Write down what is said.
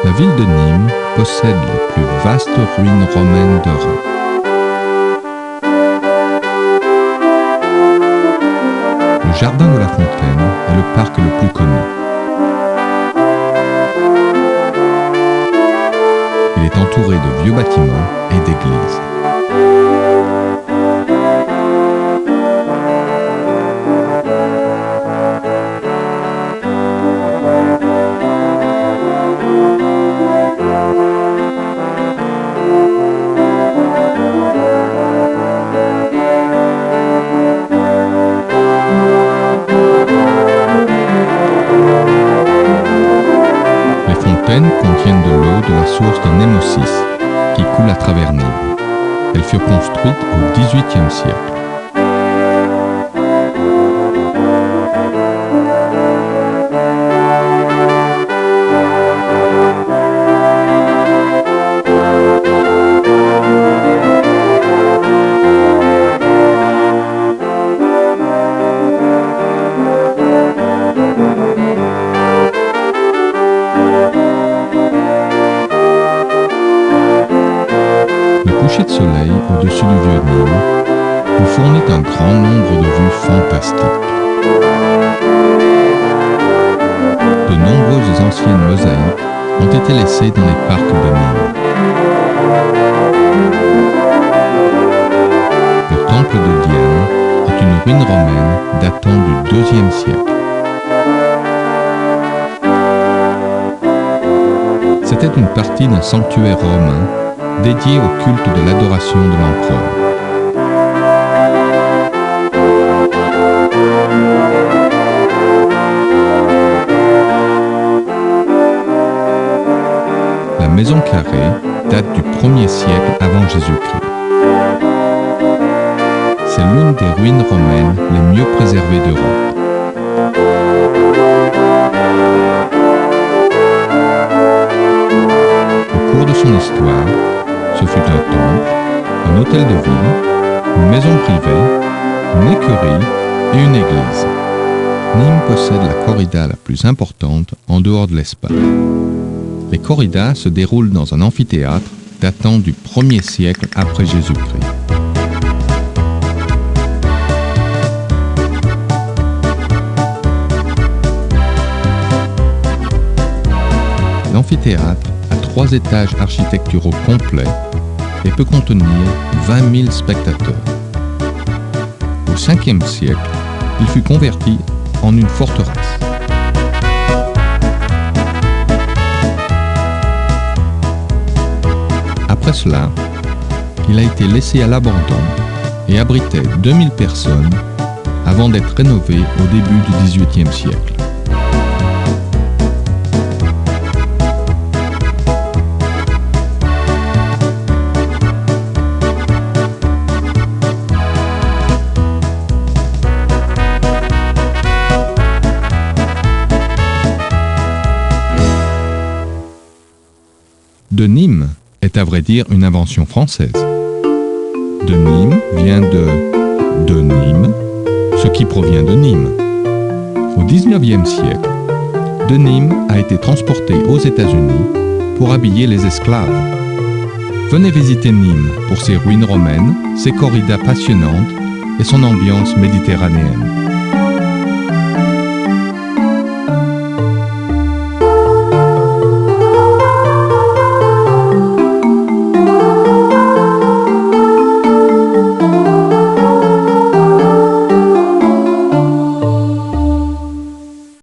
La ville de Nîmes possède les plus vastes ruines romaines d'Europe. Le jardin de la Fontaine est le parc le plus connu. Il est entouré de vieux bâtiments et d'églises. Contiennent de l'eau de la source de Némosis qui coule à travers Nîmes. Elles furent construites au XVIIIe siècle. Le coucher de soleil au-dessus du vieux Nîmes vous fournit un grand nombre de vues fantastiques. De nombreuses anciennes mosaïques ont été laissées dans les parcs de Nîmes. Le temple de Diane est une ruine romaine datant du IIe siècle. C'était une partie d'un sanctuaire romain dédié au culte de l'adoration de l'empereur. La maison carrée date du 1er siècle avant Jésus-Christ. C'est l'une des ruines romaines les mieux préservées d'Europe. Au cours de son histoire, ce fut un temple, un hôtel de ville, une maison privée, une écurie et une église. Nîmes possède la corrida la plus importante en dehors de l'Espagne. Les corridas se déroulent dans un amphithéâtre datant du 1er siècle après Jésus-Christ. L'amphithéâtre a 3 étages architecturaux complets et peut contenir 20 000 spectateurs. Au 5e siècle, il fut converti en une forteresse. Après cela, il a été laissé à l'abandon et abritait 2000 personnes avant d'être rénové au début du XVIIIe siècle. De Nîmes est à vrai dire une invention française. De Nîmes vient de Nîmes, ce qui provient de Nîmes. Au XIXe siècle, de Nîmes a été transporté aux États-Unis pour habiller les esclaves. Venez visiter Nîmes pour ses ruines romaines, ses corridas passionnantes et son ambiance méditerranéenne.